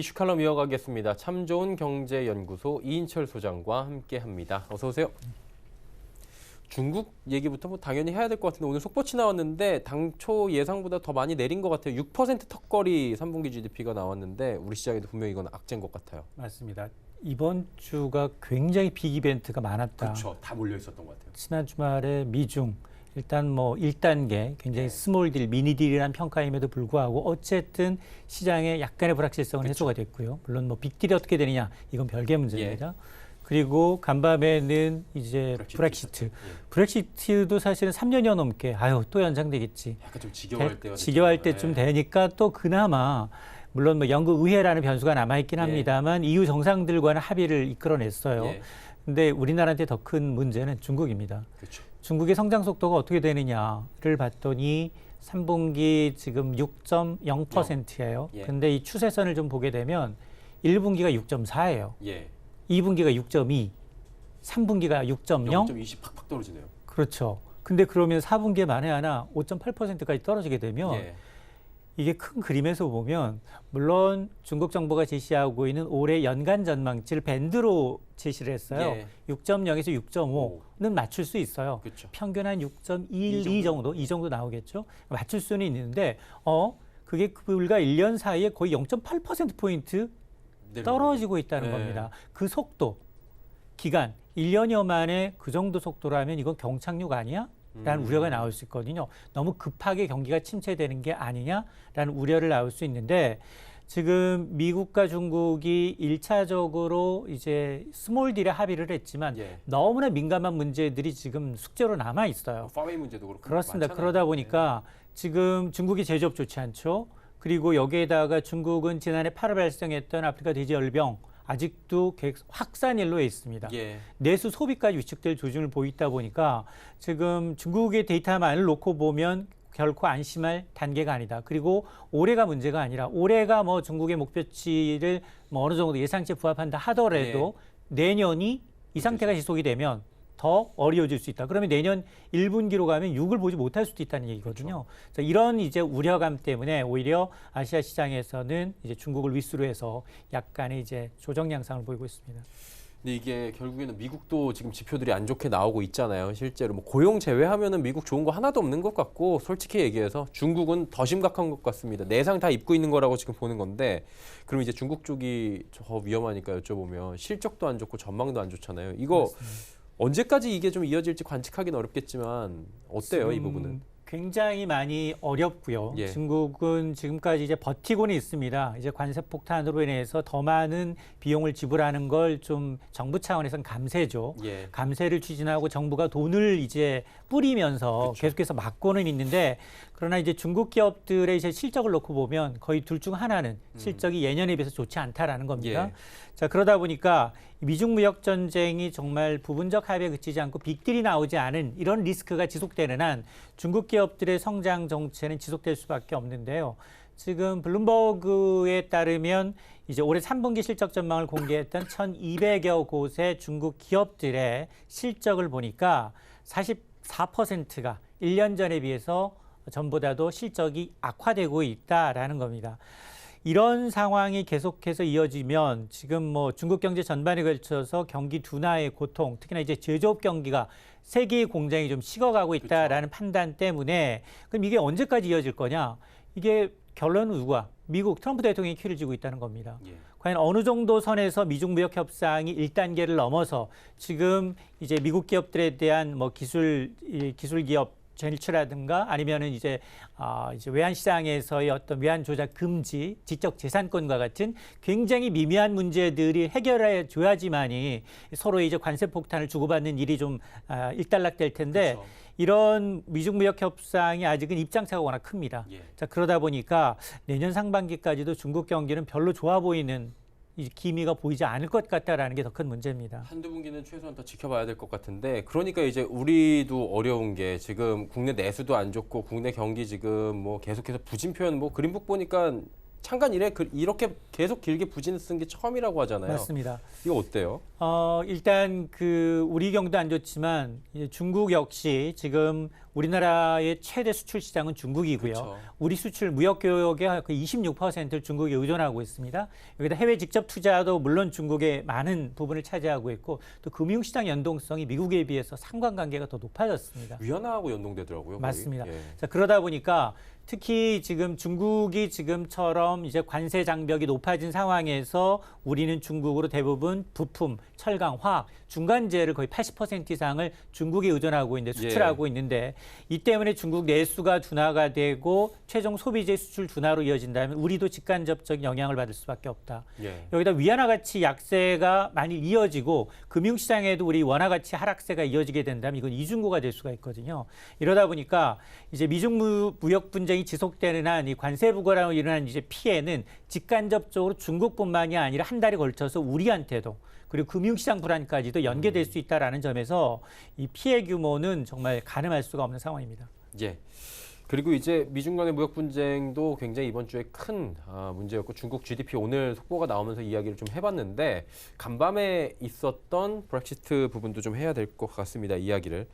이슈 칼럼 이어가겠습니다. 참 좋은 경제연구소 이인철 소장과 함께합니다. 어서 오세요. 중국 얘기부터 당연히 해야 될 것 같은데 오늘 속보치 나왔는데 당초 예상보다 더 많이 내린 것 같아요. 6% 턱걸이 3분기 GDP가 나왔는데 우리 시장에도 분명히 이건 악재인 것 같아요. 맞습니다. 이번 주가 굉장히 빅 이벤트가 많았다. 그렇죠. 다 몰려 있었던 것 같아요. 지난 주말에 미중 일단 뭐 1단계 굉장히 스몰 딜, 미니 딜이라는 평가임에도 불구하고 어쨌든 시장에 약간의 불확실성은 해소가 됐고요. 물론 뭐 빅딜이 어떻게 되느냐 이건 별개 문제입니다. 그리고 간밤에는 이제 브렉시트. 브렉시트도 사실은 3년여 넘게 또 연장되겠지. 약간 좀 지겨워할 지겨워할 때쯤 되니까 또 그나마 물론 뭐 영국 의회라는 변수가 남아있긴 합니다만 EU 정상들과는 합의를 이끌어냈어요. 근데 우리나라한테 더 큰 문제는 중국입니다. 그렇죠. 중국의 성장 속도가 어떻게 되느냐를 봤더니 3분기 지금 6.0%예요. 근데 이 추세선을 좀 보게 되면 1분기가 6.4예요. 2분기가 6.2, 3분기가 6.0. 0.20 팍팍 떨어지네요. 그렇죠. 근데 그러면 4분기에 만에 하나 5.8%까지 떨어지게 되면 이게 큰 그림에서 보면 물론 중국 정부가 제시하고 있는 올해 연간 전망치를 밴드로 제시를 했어요. 6.0에서 6.5는 맞출 수 있어요. 그렇죠. 평균 한 6.12 정도, 이 정도 나오겠죠. 맞출 수는 있는데 그게 불과 1년 사이에 거의 0.8%포인트 떨어지고 있다는 겁니다. 그 속도, 기간, 1년여 만에 그 정도 속도라면 이건 경착륙 아니야? 라는 우려가 나올 수 있거든요. 너무 급하게 경기가 침체되는 게 아니냐라는 우려를 나올 수 있는데 지금 미국과 중국이 1차적으로 이제 스몰 딜에 합의를 했지만 너무나 민감한 문제들이 지금 숙제로 남아 있어요. 파웨이 문제도 그렇고 그렇습니다. 많잖아요. 그러다 보니까 지금 중국이 제조업 좋지 않죠. 그리고 여기에다가 중국은 지난해 8월 발생했던 아프리카 돼지열병 아직도 확산 일로에 있습니다. 내수 소비까지 위축될 조짐을 보이다 보니까 지금 중국의 데이터만을 놓고 보면 결코 안심할 단계가 아니다. 그리고 올해가 문제가 아니라 올해가 뭐 중국의 목표치를 뭐 어느 정도 예상치에 부합한다 하더라도 내년이 이 상태가 지속이 되면 더 어려워질 수 있다. 그러면 내년 1분기로 가면 6을 보지 못할 수도 있다는 얘기거든요. 그래서 이런 이제 우려감 때문에 오히려 아시아 시장에서는 이제 중국을 윗수로 해서 약간의 이제 조정 양상을 보이고 있습니다. 근데 이게 결국에는 미국도 지금 지표들이 안 좋게 나오고 있잖아요. 실제로 뭐 고용 제외하면은 미국 좋은 거 하나도 없는 것 같고 솔직히 얘기해서 중국은 더 심각한 것 같습니다. 내상 다 입고 있는 거라고 지금 보는 건데 그럼 이제 중국 쪽이 더 위험하니까 여쭤보면 실적도 안 좋고 전망도 안 좋잖아요. 이거 맞습니다. 언제까지 이게 좀 이어질지 관측하기는 어렵겠지만 어때요, 이 부분은? 굉장히 많이 어렵고요. 중국은 지금까지 이제 버티고는 있습니다. 이제 관세 폭탄으로 인해서 더 많은 비용을 지불하는 걸 좀 정부 차원에서는 감세죠. 감세를 추진하고 정부가 돈을 이제 뿌리면서 계속해서 막고는 있는데 그러나 이제 중국 기업들의 이제 실적을 놓고 보면 거의 둘 중 하나는 실적이 예년에 비해서 좋지 않다라는 겁니다. 자, 그러다 보니까 미중 무역 전쟁이 정말 부분적 합의에 그치지 않고 빅딜이 나오지 않은 이런 리스크가 지속되는 한 중국 기업들의 성장 정체는 지속될 수밖에 없는데요. 지금 블룸버그에 따르면 이제 올해 3분기 실적 전망을 공개했던 1,200여 곳의 중국 기업들의 실적을 보니까 44%가 1년 전에 비해서 전보다도 실적이 악화되고 있다라는 겁니다. 이런 상황이 계속해서 이어지면 지금 뭐 중국 경제 전반에 걸쳐서 경기 둔화의 고통, 특히나 이제 제조업 경기가 세계의 공장이 좀 식어가고 있다라는 판단 때문에 그럼 이게 언제까지 이어질 거냐? 이게 결론은 누가? 미국 트럼프 대통령이 키를 쥐고 있다는 겁니다. 과연 어느 정도 선에서 미중 무역 협상이 1단계를 넘어서 지금 이제 미국 기업들에 대한 뭐 기술 기업 제출라든가 아니면은 이제 외환 시장에서의 어떤 외환 조작 금지, 지적 재산권과 같은 굉장히 미미한 문제들이 해결해 줘야지만이 서로의 이제 관세 폭탄을 주고받는 일이 좀 일단락될 텐데 이런 미중 무역 협상이 아직은 입장차가 워낙 큽니다. 자, 그러다 보니까 내년 상반기까지도 중국 경기는 별로 좋아 보이는 이 기미가 보이지 않을 것 같다라는 게 더 큰 문제입니다. 한두 분기는 최소한 더 지켜봐야 될 것 같은데 그러니까 이제 우리도 어려운 게 지금 국내 내수도 안 좋고 국내 경기 지금 뭐 계속해서 부진 표현 뭐 그린북 보니까 창간 이래 이렇게 계속 길게 부진 쓴 게 처음이라고 하잖아요. 맞습니다. 이거 어때요? 일단 우리 경도 안 좋지만 이제 중국 역시 지금 우리나라의 최대 수출 시장은 중국이고요. 그렇죠. 우리 수출 무역 교역의 그 26%를 중국에 의존하고 있습니다. 여기다 해외 직접 투자도 물론 중국의 많은 부분을 차지하고 있고 또 금융시장 연동성이 미국에 비해서 상관관계가 더 높아졌습니다. 위안화하고 연동되더라고요. 거의. 맞습니다. 예. 자, 그러다 보니까 특히 지금 중국이 지금처럼 이제 관세 장벽이 높아진 상황에서 우리는 중국으로 대부분 부품, 철강, 화학, 중간재를 거의 80% 이상을 중국에 의존하고 있는데 수출하고 있는데 이 때문에 중국 내수가 둔화가 되고 최종 소비재 수출 둔화로 이어진다면 우리도 직간접적인 영향을 받을 수밖에 없다. 예. 여기다 위안화 가치 약세가 만일 이어지고 금융시장에도 우리 원화 가치 하락세가 이어지게 된다면 이건 이중고가 될 수가 있거든요. 이러다 보니까 이제 미중 무역 분쟁이 지속되는 한 이 관세 부과로 일어난 이제 피해는 직간접적으로 중국뿐만이 아니라 한 달에 걸쳐서 우리한테도 그리고 금융시장 불안까지도 연계될 수 있다라는 점에서 이 피해 규모는 정말 가늠할 수가 없는 상황입니다. 예. 그리고 이제 미중 간의 무역 분쟁도 굉장히 이번 주에 큰 문제였고 중국 GDP 오늘 속보가 나오면서 이야기를 좀 해봤는데 간밤에 있었던 브렉시트 부분도 좀 해야 될 것 같습니다. 이야기를.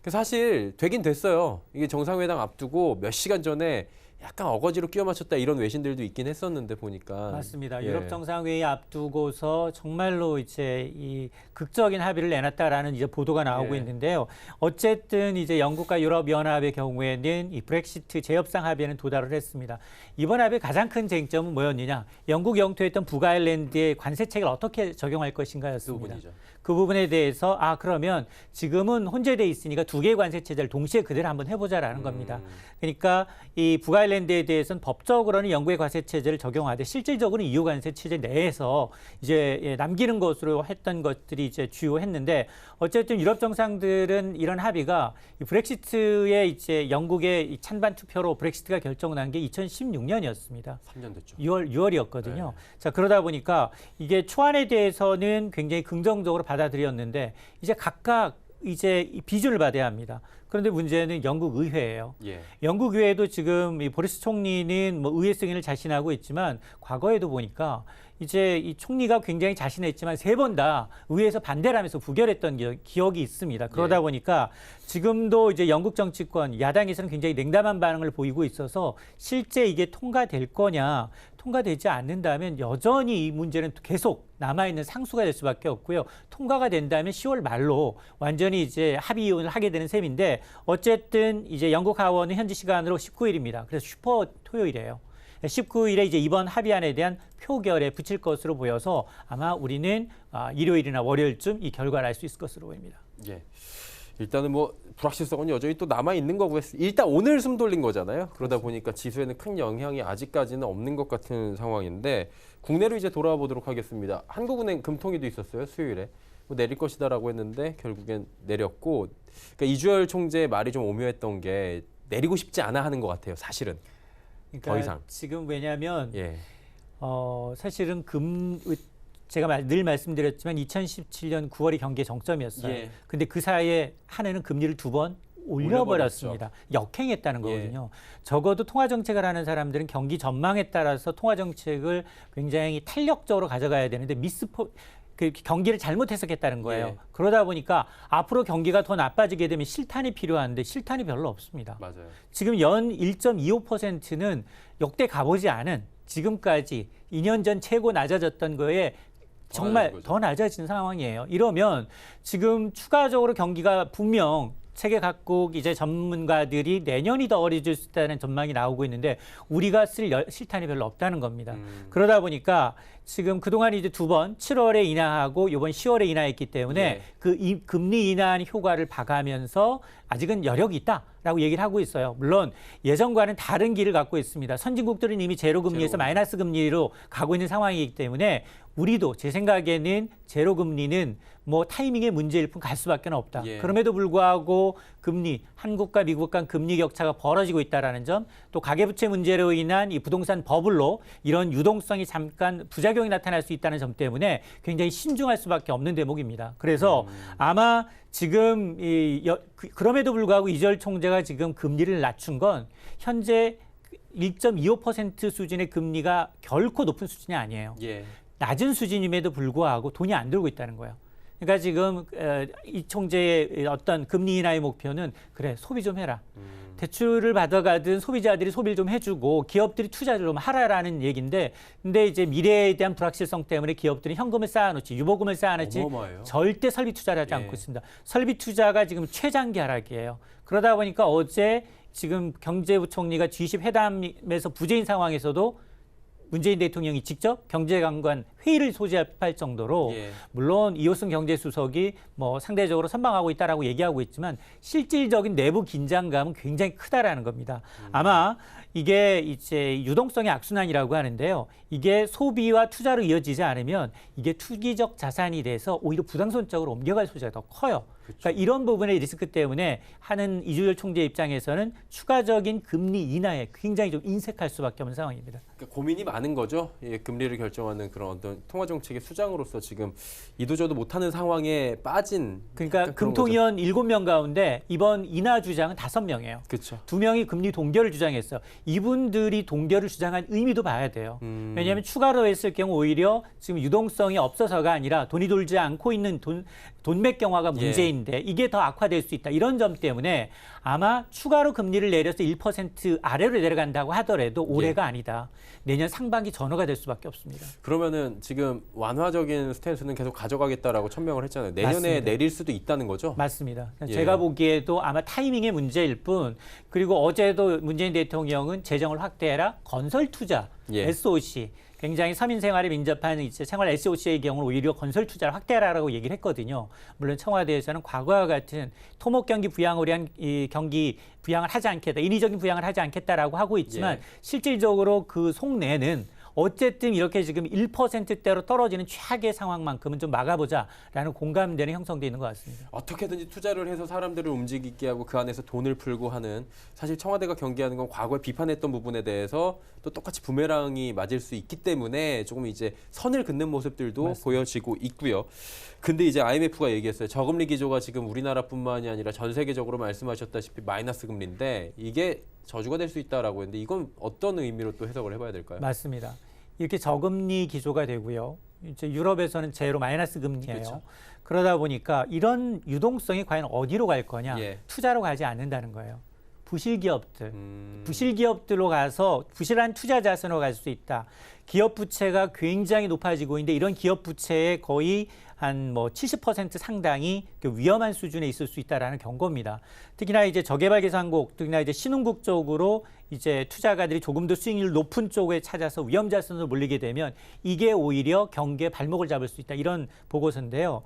사실 되긴 됐어요. 이게 정상회담 앞두고 몇 시간 전에 약간 어거지로 끼워 맞췄다 이런 외신들도 있긴 했었는데 보니까. 맞습니다. 예. 유럽 정상회의 앞두고서 정말로 이제 이 극적인 합의를 내놨다라는 이제 보도가 나오고 있는데요. 어쨌든 이제 영국과 유럽연합의 경우에는 이 브렉시트 재협상 합의에는 도달을 했습니다. 이번 합의의 가장 큰 쟁점은 뭐였느냐? 영국 영토였던 북아일랜드의 관세책을 어떻게 적용할 것인가였습니다. 그 부분에 대해서 그러면 지금은 혼재돼 있으니까 두 개의 관세 체제를 동시에 그대로 한번 해보자라는 겁니다. 그러니까 이 북아일랜드에 대해서는 법적으로는 영국의 관세 체제를 적용하되 실질적으로는 EU 관세 체제 내에서 이제 남기는 것으로 했던 것들이 이제 주요했는데 어쨌든 유럽 정상들은 이런 합의가 이 브렉시트의 이제 영국의 찬반 투표로 브렉시트가 결정난 게 2016년이었습니다. 3년 됐죠. 6월이었거든요. 네. 자, 그러다 보니까 이게 초안에 대해서는 굉장히 긍정적으로 받아들였는데 이제 각각 이제 비준을 받아야 합니다. 그런데 문제는 영국 의회예요. 예. 영국 의회도 지금 이 보리스 총리는 뭐 의회 승인을 자신하고 있지만 과거에도 보니까 이제 이 총리가 굉장히 자신했지만 세 번 다 의회에서 반대를 하면서 부결했던 기억이 있습니다. 그러다 보니까 지금도 이제 영국 정치권 야당에서는 굉장히 냉담한 반응을 보이고 있어서 실제 이게 통과될 거냐, 통과되지 않는다면 여전히 이 문제는 계속 남아있는 상수가 될 수밖에 없고요. 통과가 된다면 10월 말로 완전히 이제 합의 이혼을 하게 되는 셈인데 어쨌든 이제 영국 하원은 현지 시간으로 19일입니다. 그래서 슈퍼 토요일이에요. 19일에 이제 이번 합의안에 대한 표결에 붙일 것으로 보여서 아마 우리는 일요일이나 월요일쯤 이 결과를 알 수 있을 것으로 보입니다. 예. 일단은 뭐 불확실성은 여전히 또 남아 있는 거고요. 일단 오늘 숨 돌린 거잖아요. 그러다 보니까 지수에는 큰 영향이 아직까지는 없는 것 같은 상황인데 국내로 이제 돌아와 보도록 하겠습니다. 한국은행 금통위도 있었어요. 수요일에 뭐 내릴 것이다라고 했는데 결국엔 내렸고, 그러니까 이주열 총재의 말이 좀 오묘했던 게 내리고 싶지 않아 하는 것 같아요. 사실은. 그러니까 더 이상. 지금 왜냐하면 예. 사실은 제가 늘 말씀드렸지만 2017년 9월이 경기의 정점이었어요. 예. 근데 그 사이에 한 해는 금리를 2번 올려버렸습니다. 역행했다는 거거든요. 적어도 통화정책을 하는 사람들은 경기 전망에 따라서 통화정책을 굉장히 탄력적으로 가져가야 되는데 그 경기를 잘못 해석했다는 거예요. 예. 그러다 보니까 앞으로 경기가 더 나빠지게 되면 실탄이 필요한데 실탄이 별로 없습니다. 맞아요. 지금 연 1.25%는 역대 가보지 않은 지금까지 2년 전 최고 낮아졌던 거에 정말 더 낮아진 상황이에요. 이러면 지금 추가적으로 경기가 분명 세계 각국 이제 전문가들이 내년이 더 어려질 수 있다는 전망이 나오고 있는데 우리가 쓸 실탄이 별로 없다는 겁니다. 그러다 보니까 지금 그동안 이제 두 번 7월에 인하하고 이번 10월에 인하했기 때문에 그 금리 인하한 효과를 봐가면서 아직은 여력이 있다라고 얘기를 하고 있어요. 물론 예전과는 다른 길을 갖고 있습니다. 선진국들은 이미 제로금리에서 마이너스 금리로 가고 있는 상황이기 때문에 우리도 제 생각에는 제로금리는 뭐 타이밍의 문제일 뿐 갈 수밖에 없다. 그럼에도 불구하고 금리, 한국과 미국 간 금리 격차가 벌어지고 있다는 점, 또 가계부채 문제로 인한 이 부동산 버블로 이런 유동성이 잠깐 부작용이 나타날 수 있다는 점 때문에 굉장히 신중할 수밖에 없는 대목입니다. 그래서 아마 지금 그럼에도 불구하고 이주열 총재가 지금 금리를 낮춘 건 현재 1.25% 수준의 금리가 결코 높은 수준이 아니에요. 낮은 수준임에도 불구하고 돈이 안 들고 있다는 거예요. 그러니까 지금 이 총재의 어떤 금리 인하의 목표는 그래 소비 좀 해라. 대출을 받아가든 소비자들이 소비를 좀 해주고 기업들이 투자를 좀 하라라는 얘기인데, 근데 이제 미래에 대한 불확실성 때문에 기업들이 현금을 쌓아놓지, 유보금을 쌓아놓지 절대 설비 투자를 하지 않고 있습니다. 설비 투자가 지금 최장기 하락이에요. 그러다 보니까 어제 지금 경제부총리가 G20 회담에서 부재인 상황에서도 문재인 대통령이 직접 경제관관 회의를 소집할 정도로 물론 이호승 경제수석이 뭐 상대적으로 선방하고 있다라고 얘기하고 있지만 실질적인 내부 긴장감은 굉장히 크다라는 겁니다. 아마 이게 이제 유동성의 악순환이라고 하는데요. 이게 소비와 투자로 이어지지 않으면 이게 투기적 자산이 돼서 오히려 부당손적으로 옮겨갈 소지가 더 커요. 그러니까 이런 부분의 리스크 때문에 하는 이주열 총재 입장에서는 추가적인 금리 인하에 굉장히 좀 인색할 수밖에 없는 상황입니다. 그러니까 고민이 많은 거죠. 예, 금리를 결정하는 그런 어떤 통화 정책의 수장으로서 지금 이도저도 못하는 상황에 빠진. 그러니까 금통위원 7명 가운데 이번 인하 주장은 5명이에요. 그렇죠. 2명이 금리 동결을 주장했어요. 이분들이 동결을 주장한 의미도 봐야 돼요. 왜냐하면 추가로 했을 경우 오히려 지금 유동성이 없어서가 아니라 돈이 돌지 않고 있는 돈맥 경화가 문제인데 이게 더 악화될 수 있다. 이런 점 때문에 아마 추가로 금리를 내려서 1% 아래로 내려간다고 하더라도 올해가 아니다. 내년 상반기 전후가 될 수밖에 없습니다. 그러면은 지금 완화적인 스탠스는 계속 가져가겠다라고 천명을 했잖아요. 내년에 맞습니다. 내릴 수도 있다는 거죠? 맞습니다. 제가 보기에도 아마 타이밍의 문제일 뿐, 그리고 어제도 문재인 대통령은 재정을 확대해라, 건설 투자, SOC, 굉장히 서민 생활에 민접한 이제 생활 SOC의 경우는 오히려 건설 투자를 확대하라고 얘기를 했거든요. 물론 청와대에서는 과거와 같은 토목 경기 부양을 위한 이 경기 부양을 하지 않겠다, 인위적인 부양을 하지 않겠다라고 하고 있지만 실질적으로 그 속내는 어쨌든 이렇게 지금 1%대로 떨어지는 최악의 상황만큼은 좀 막아보자라는 공감대는 형성되어 있는 것 같습니다. 어떻게든지 투자를 해서 사람들을 움직이게 하고 그 안에서 돈을 풀고 하는, 사실 청와대가 경계하는 건 과거에 비판했던 부분에 대해서 또 똑같이 부메랑이 맞을 수 있기 때문에 조금 이제 선을 긋는 모습들도 맞습니다. 보여지고 있고요. 근데 이제 IMF가 얘기했어요. 저금리 기조가 지금 우리나라뿐만이 아니라 전 세계적으로 말씀하셨다시피 마이너스 금리인데 이게 저주가 될 수 있다라고 했는데 이건 어떤 의미로 또 해석을 해봐야 될까요? 맞습니다. 이렇게 저금리 기조가 되고요. 이제 유럽에서는 제로 마이너스 금리예요. 그렇죠. 그러다 보니까 이런 유동성이 과연 어디로 갈 거냐? 투자로 가지 않는다는 거예요. 부실 기업들로 가서 부실한 투자 자산으로 갈 수 있다. 기업 부채가 굉장히 높아지고 있는데 이런 기업 부채의 거의 한 뭐 70% 상당이 위험한 수준에 있을 수 있다라는 경고입니다. 특히나 이제 저개발개발국, 특히나 이제 신흥국 쪽으로 이제 투자가들이 조금 더 수익률 높은 쪽에 찾아서 위험 자산으로 몰리게 되면 이게 오히려 경기에 발목을 잡을 수 있다. 이런 보고서인데요.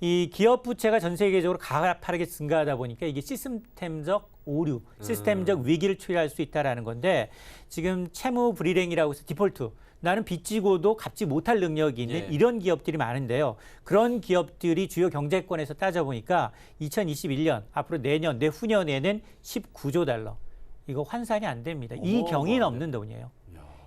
이 기업 부채가 전 세계적으로 가파르게 증가하다 보니까 이게 시스템적 오류, 시스템적 위기를 초래할 수 있다라는 건데 지금 채무 불이행이라고 해서 디폴트. 나는 빚지고도 갚지 못할 능력이 있는 이런 기업들이 많은데요. 그런 기업들이 주요 경제권에서 따져보니까 2021년, 앞으로 내년, 내후년에는 19조 달러. 이거 환산이 안 됩니다. 이 경이 넘는 돈이에요.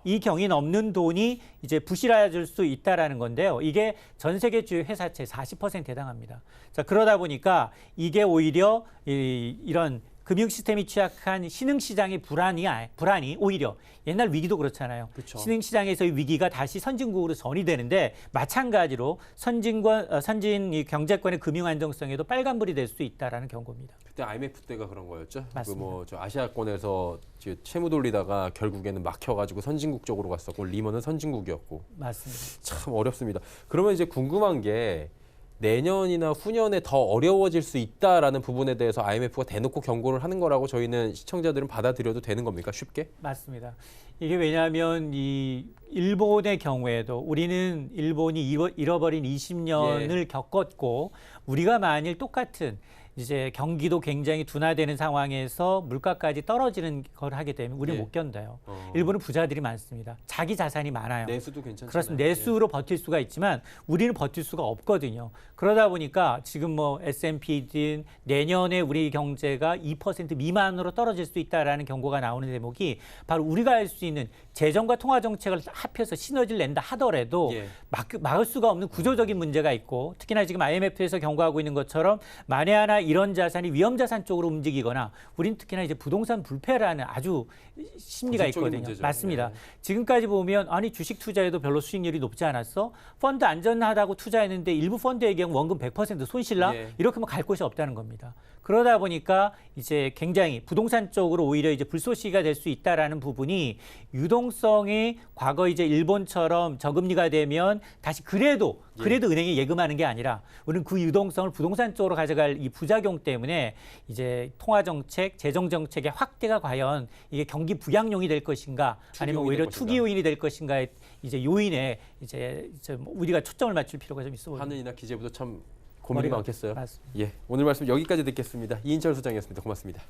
이 경이 넘는 돈이 이제 부실해질 수 있다라는 건데요. 이게 전 세계 주요 회사채 40%에 해당합니다. 자, 그러다 보니까 이게 오히려 이런 금융 시스템이 취약한 신흥 시장의 불안이 오히려 옛날 위기도 그렇잖아요. 그쵸. 신흥 시장에서의 위기가 다시 선진국으로 전이되는데 마찬가지로 선진 경제권의 금융 안정성에도 빨간불이 될 수 있다라는 경고입니다. 그때 IMF 때가 그런 거였죠? 맞습니다. 뭐 저 아시아권에서 채무 돌리다가 결국에는 막혀가지고 선진국 쪽으로 갔었고 리먼은 선진국이었고. 맞습니다. 참 어렵습니다. 그러면 이제 궁금한 게 내년이나 후년에 더 어려워질 수 있다라는 부분에 대해서 IMF가 대놓고 경고를 하는 거라고 저희는 시청자들은 받아들여도 되는 겁니까? 쉽게? 맞습니다. 이게 왜냐하면 이 일본의 경우에도 우리는 일본이 잃어버린 20년을 겪었고 우리가 만일 똑같은 이제 경기도 굉장히 둔화되는 상황에서 물가까지 떨어지는 걸 하게 되면 우리는 못 견뎌요. 일본은 부자들이 많습니다. 자기 자산이 많아요. 내수도 괜찮잖아요. 그렇습니다. 내수로 버틸 수가 있지만 우리는 버틸 수가 없거든요. 그러다 보니까 지금 뭐 S&P든 내년에 우리 경제가 2% 미만으로 떨어질 수 있다라는 경고가 나오는 대목이 바로 우리가 할 수 있는 재정과 통화 정책을 합해서 시너지를 낸다 하더라도 막을 수가 없는 구조적인 문제가 있고 특히나 지금 IMF에서 경고하고 있는 것처럼 만에 하나 이런 자산이 위험 자산 쪽으로 움직이거나 우린 특히나 이제 부동산 불패라는 아주 심리가 있거든요. 문제죠. 맞습니다. 네. 지금까지 보면 아니 주식 투자에도 별로 수익률이 높지 않았어? 펀드 안전하다고 투자했는데 일부 펀드의 경우 원금 100% 손실나? 예. 이렇게 하면 갈 곳이 없다는 겁니다. 그러다 보니까 이제 굉장히 부동산 쪽으로 오히려 이제 불쏘시개가 될 수 있다라는 부분이 유동성이 과거 이제 일본처럼 저금리가 되면 다시 그래도 은행에 예금하는 게 아니라 우리는 그 유동성을 부동산 쪽으로 가져갈 이 부작용 때문에 이제 통화 정책, 재정 정책의 확대가 과연 이게 경기 부양용이 될 것인가 아니면 오히려 투기 요인이 될 것인가의 이제 요인에 이제 우리가 초점을 맞출 필요가 좀 있어 보입니다. 하늘이나 기재부도 참 고민이 많겠어요. 맞습니다. 예, 오늘 말씀 여기까지 듣겠습니다. 이인철 소장이었습니다. 고맙습니다.